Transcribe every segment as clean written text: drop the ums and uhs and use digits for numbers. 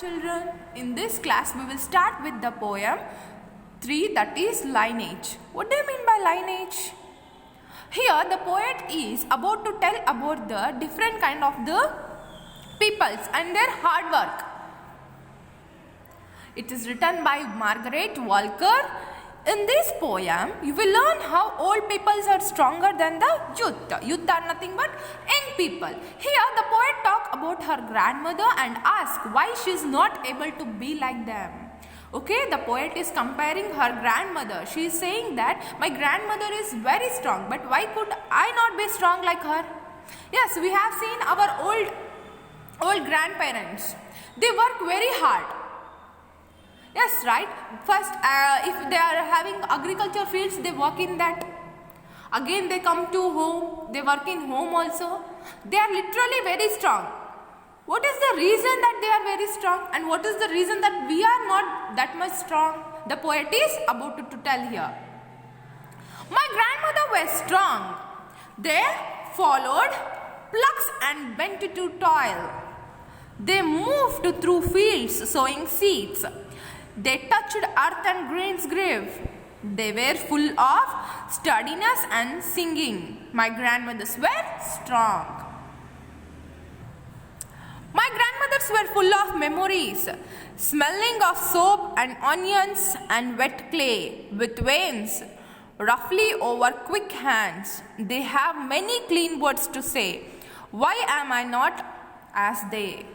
Children, in this class we will start with the poem 3, that is lineage. What do you mean by lineage? Here the poet is about to tell about the different kind of the peoples and their hard work. It is written by Margaret Walker. In this poem, you will learn how old peoples are stronger than the youth. Youth are nothing but young people. Here, the poet talks about her grandmother and asks why she is not able to be like them. Okay, the poet is comparing her grandmother. She is saying that my grandmother is very strong, but why could I not be strong like her? Yes, we have seen our old grandparents. They work very hard. Yes, right. First, if they are having agriculture fields, they work in that. Again, they come to home. They work in home also. They are literally very strong. What is the reason that they are very strong? And what is the reason that we are not that much strong? The poet is about to tell here. My grandmother was strong. They followed plucks and bent to toil. They moved through fields sowing seeds. They touched earth and grain's grave. They were full of sturdiness and singing. My grandmothers were strong. My grandmothers were full of memories, smelling of soap and onions and wet clay, with veins roughly over quick hands. They have many clean words to say. Why am I not as they?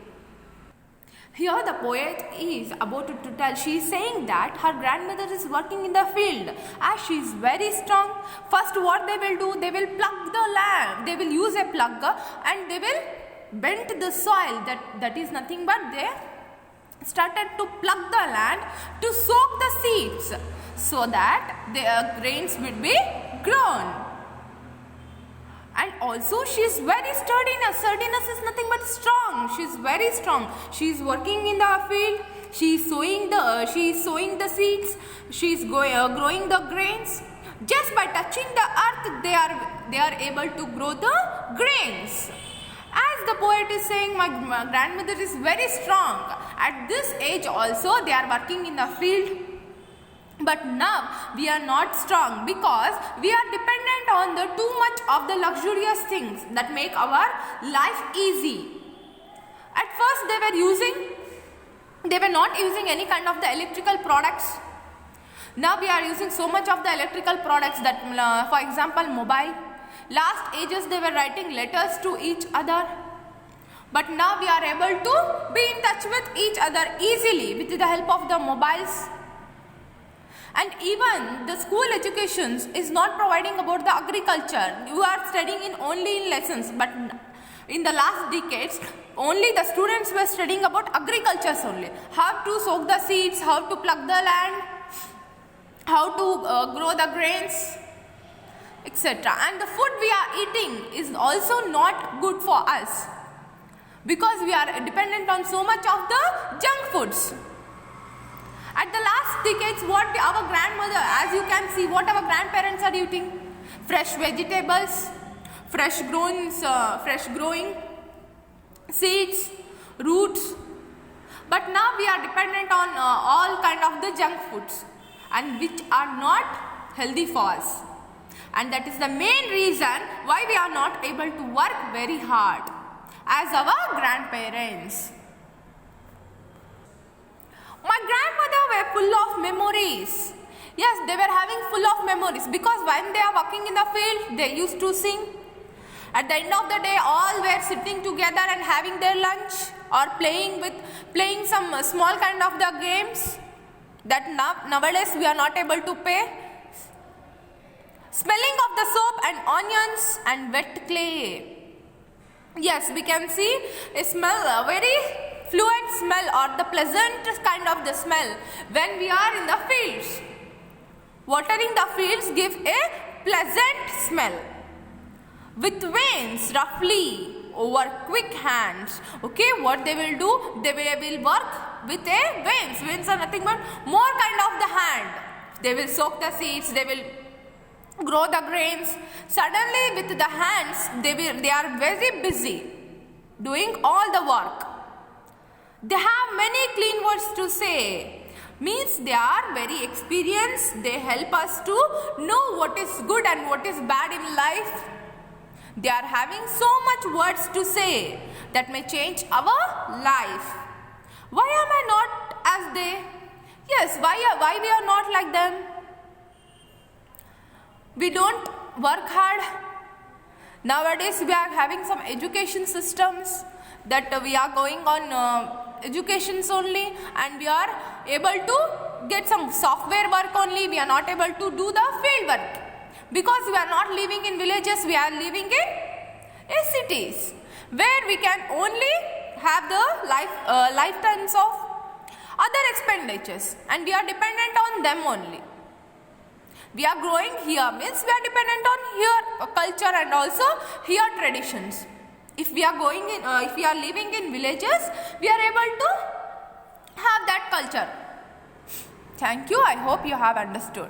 Here the poet is about to tell, she is saying that her grandmother is working in the field as she is very strong. First what they will do, they will plug the land, they will use a plugger and they will bend the soil, that is nothing but they started to plug the land to soak the seeds so that the grains will be grown. And also she is very sturdiness. Sturdiness is nothing but strong. She is very strong. She is working in the field. She is sowing the seeds. She is growing the grains. Just by touching the earth, they are able to grow the grains. As the poet is saying, my grandmother is very strong. At this age also, they are working in the field. But now we are not strong because we are dependent on the too much of the luxurious things that make our life easy. At first they were not using any kind of the electrical products. Now we are using so much of the electrical products that for example mobile. Last ages they were writing letters to each other. But now we are able to be in touch with each other easily with the help of the mobiles. And even the school education is not providing about the agriculture. You are studying only in lessons, but in the last decades, only the students were studying about agriculture only. How to soak the seeds, how to plug the land, how to grow the grains, etc. And the food we are eating is also not good for us because we are dependent on so much of the junk foods. At the last decades, what our grandmother, as you can see, what our grandparents are eating, fresh vegetables, fresh growing seeds, roots. But now we are dependent on all kind of the junk foods, and which are not healthy for us. And that is the main reason why we are not able to work very hard as our grandparents. My grandmother were full of memories. Yes, they were having full of memories because when they are working in the field, they used to sing. At the end of the day, all were sitting together and having their lunch or playing some small kind of the games that nowadays we are not able to play. Smelling of the soap and onions and wet clay. Yes, we can see a smell, a very fluent smell or the pleasant kind of the smell when we are in the fields. Watering the fields give a pleasant smell. With veins roughly over quick hands. Okay, what they will do? They will work with a veins. Veins are nothing but more kind of the hand. They will soak the seeds. They will grow the grains. Suddenly with the hands, they are very busy doing all the work. They have many clean words to say. Means they are very experienced. They help us to know what is good and what is bad in life. They are having so much words to say that may change our life. Why am I not as they? Yes, why we are not like them? We don't work hard. Nowadays we are having some education systems that we are going on educations only, and we are able to get some software work only. We are not able to do the field work because we are not living in villages. We are living in cities where we can only have the lifetimes of other expenditures, and we are dependent on them only. We are growing here means we are dependent on here culture and also here traditions. If we are going in, if we are living in villages, we are able to have that culture. Thank you. I hope you have understood.